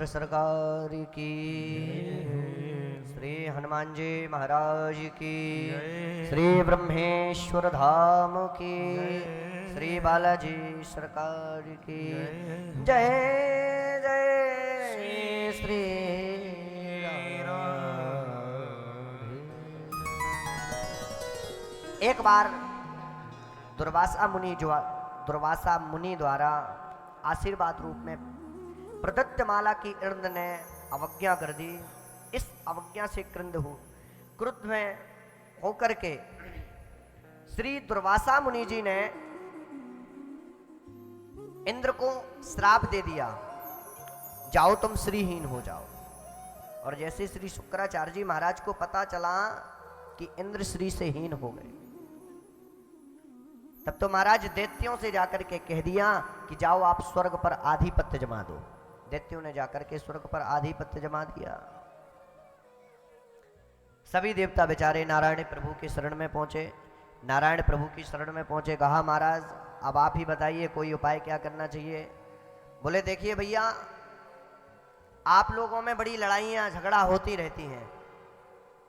सरकार की, श्री हनुमान जी महाराज की, श्री ब्रह्मेश्वर धाम की, श्री बालाजी सरकार की जय जय श्री राम। एक बार दुर्वासा मुनि द्वारा आशीर्वाद रूप में प्रदत्त माला की इंद्र ने अवज्ञा कर दी। इस अवज्ञा से क्रुद्ध में होकर के श्री दुर्वासा मुनि जी ने इंद्र को श्राप दे दिया, जाओ तुम श्रीहीन हो जाओ। और जैसे श्री शुक्राचार्य जी महाराज को पता चला कि इंद्र श्री से हीन हो गए, तब तो महाराज दैत्यों से जाकर के कह दिया कि जाओ आप स्वर्ग पर आधिपत्य जमा दो। दैत्यों ने जाकर के स्वर्ग पर आधिपत्य जमा दिया। सभी देवता बेचारे नारायण प्रभु के शरण में पहुंचे। नारायण प्रभु की शरण में पहुंचे, कहा महाराज अब आप ही बताइए कोई उपाय क्या करना चाहिए। बोले देखिए भैया, आप लोगों में बड़ी लड़ाइयाँ झगड़ा होती रहती हैं,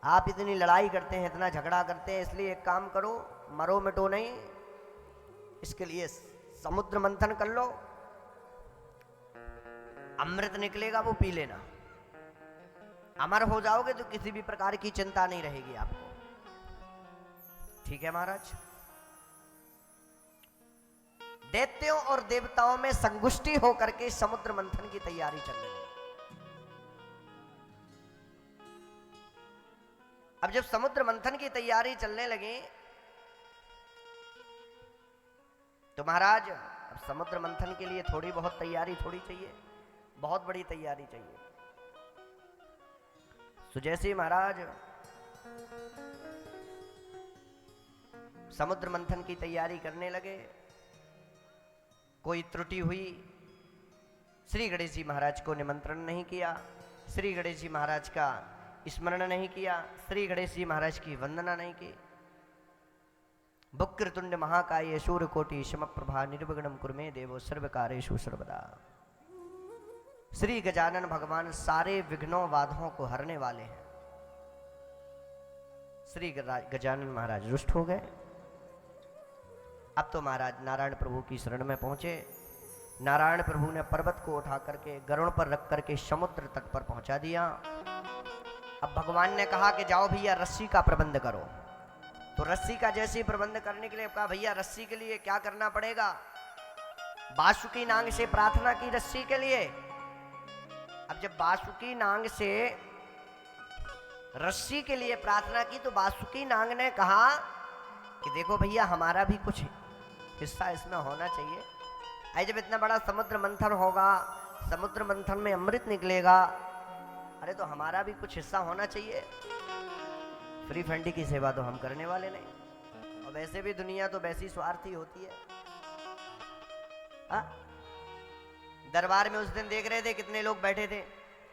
आप इतनी लड़ाई करते हैं, इतना झगड़ा करते हैं, इसलिए एक काम करो, मरो मिटो नहीं, इसके लिए समुद्र मंथन कर लो, अमृत निकलेगा वो पी लेना, अमर हो जाओगे तो किसी भी प्रकार की चिंता नहीं रहेगी आपको। ठीक है महाराज। दैत्यों और देवताओं में संगुष्टि होकर के समुद्र मंथन की तैयारी चल रही है। अब जब समुद्र मंथन की तैयारी चलने लगी तो महाराज अब समुद्र मंथन के लिए थोड़ी बहुत तैयारी थोड़ी चाहिए, बहुत बड़ी तैयारी चाहिए। तो जैसे महाराज समुद्र मंथन की तैयारी करने लगे, कोई त्रुटि हुई, श्री गणेश जी महाराज को निमंत्रण नहीं किया, श्री गणेश जी महाराज का स्मरण नहीं किया, श्री गणेश जी महाराज की वंदना नहीं की। वक्रतुंड महाकाय सूर्यकोटि समप्रभा निर्विघ्नं कुरु मे देवो सर्वकार्येषु सर्वदा। श्री गजानन भगवान सारे विघ्नों बाधाओं को हरने वाले हैं। श्री गजानन महाराज रुष्ट हो गए। अब तो महाराज नारायण प्रभु की शरण में पहुंचे। नारायण प्रभु ने पर्वत को उठा करके गरुड़ पर रख करके समुद्र तट पर पहुंचा दिया। अब भगवान ने कहा कि जाओ भैया रस्सी का प्रबंध करो। तो रस्सी का जैसे प्रबंध करने के लिए कहा भैया रस्सी के लिए क्या करना पड़ेगा। बासुकी नाग से प्रार्थना की रस्सी के लिए। अब जब बासुकी नाग से रस्सी के लिए प्रार्थना की तो बासुकी नाग ने कहा कि देखो भैया हमारा भी कुछ हिस्सा इसमें होना चाहिए। आई जब इतना बड़ा समुद्र मंथन होगा, समुद्र मंथन में अमृत निकलेगा, अरे तो हमारा भी कुछ हिस्सा होना चाहिए। फ्री फंडी की सेवा तो हम करने वाले नहीं। और वैसे भी दुनिया तो वैसी स्वार्थी होती है। दरबार में उस दिन देख रहे थे कितने लोग बैठे थे,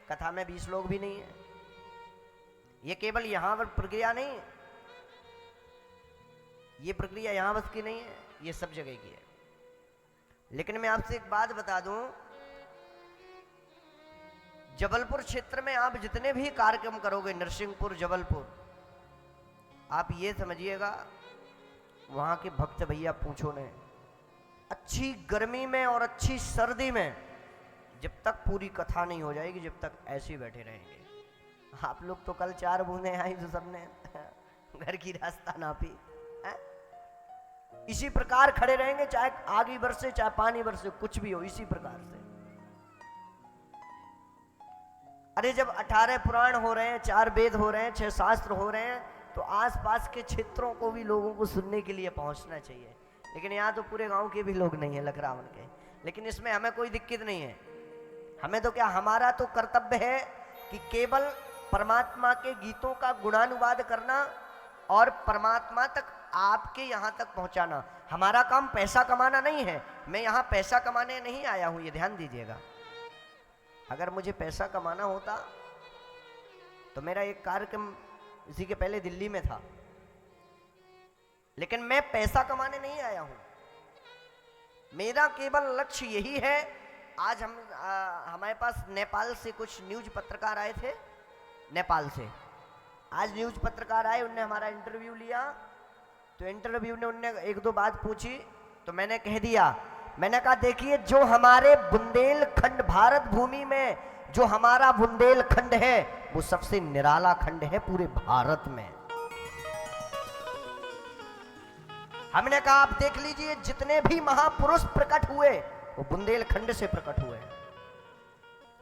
कथा में 20 लोग भी नहीं है। ये केवल यहां पर प्रक्रिया नहीं है, ये प्रक्रिया यहां बस की नहीं है, ये सब जगह की है। लेकिन मैं आपसे एक बात बता दूं, जबलपुर क्षेत्र में आप जितने भी कार्यक्रम करोगे, नरसिंहपुर जबलपुर, आप ये समझिएगा वहां के भक्त भैया पूछो ने, अच्छी गर्मी में और अच्छी सर्दी में जब तक पूरी कथा नहीं हो जाएगी, जब तक ऐसे ही बैठे रहेंगे। आप लोग तो कल 4 बूंदे आई तो सबने घर की रास्ता नापी, इसी प्रकार खड़े रहेंगे, चाहे आग बरसे चाहे पानी बरसे, कुछ भी हो, इसी प्रकार से। अरे जब 18 पुराण हो रहे हैं, 4 वेद हो रहे हैं, 6 शास्त्र हो रहे हैं, तो आसपास के क्षेत्रों को भी लोगों को सुनने के लिए पहुंचना चाहिए। लेकिन यहाँ तो पूरे गांव के भी लोग नहीं है, लखरावन के। लेकिन इसमें हमें कोई दिक्कत नहीं है। हमें तो क्या, हमारा तो कर्तव्य है कि केवल परमात्मा के गीतों का गुणानुवाद करना और परमात्मा तक, आपके यहाँ तक पहुँचाना। हमारा काम पैसा कमाना नहीं है। मैं यहाँ पैसा कमाने नहीं आया हूँ, ये ध्यान दीजिएगा। अगर मुझे पैसा कमाना होता तो मेरा एक कार्यक्रम इसी के पहले दिल्ली में था, लेकिन मैं पैसा कमाने नहीं आया हूं। मेरा केवल लक्ष्य यही है आज हमारे पास नेपाल से कुछ न्यूज पत्रकार आए थे, नेपाल से आज न्यूज पत्रकार आए, उनने हमारा इंटरव्यू लिया। तो इंटरव्यू ने उनने एक दो बात पूछी, तो मैंने कह दिया, मैंने कहा देखिए जो हमारे बुंदेलखंड, भारत भूमि में जो हमारा बुंदेलखंड है वो सबसे निराला खंड है पूरे भारत में। हमने कहा आप देख लीजिए जितने भी महापुरुष प्रकट हुए वो बुंदेलखंड से प्रकट हुए,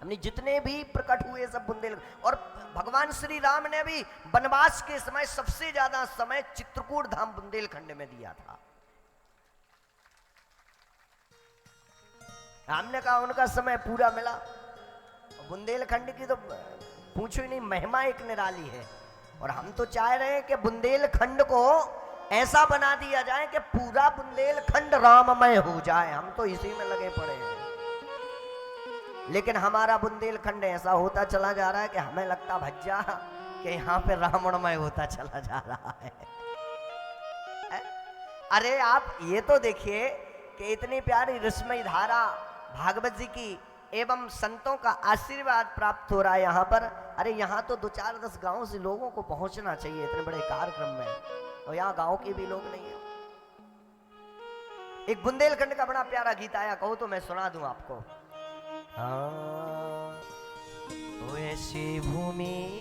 हमने जितने भी प्रकट हुए सब बुंदेल। और भगवान श्री राम ने भी वनवास के समय सबसे ज्यादा समय चित्रकूट धाम बुंदेलखंड में दिया था। हमने कहा उनका समय पूरा मिला। बुंदेलखंड की तो पूछो ही नहीं, महिमा एक निराली है। और हम तो चाह रहे हैं कि बुंदेलखंड को ऐसा बना दिया जाए कि पूरा बुंदेलखंड राममय हो जाए, हम तो इसी में लगे पड़े हैं। लेकिन हमारा बुंदेलखंड ऐसा होता चला जा रहा है कि हमें लगता भज्जा कि यहाँ पे रावणमय होता चला जा रहा है। अरे आप ये तो देखिए कि इतनी प्यारी रसमयी धारा भागवत जी की एवं संतों का आशीर्वाद प्राप्त हो रहा है यहाँ पर। अरे यहाँ तो 2-4-10 गांव से लोगों को पहुंचना चाहिए इतने बड़े कार्यक्रम में, और यहाँ गांव के भी लोग नहीं है। एक बुंदेलखंड का बड़ा प्यारा गीत आया, कहो तो मैं सुना दूं आपको। हाँ, वो ऐसी भूमि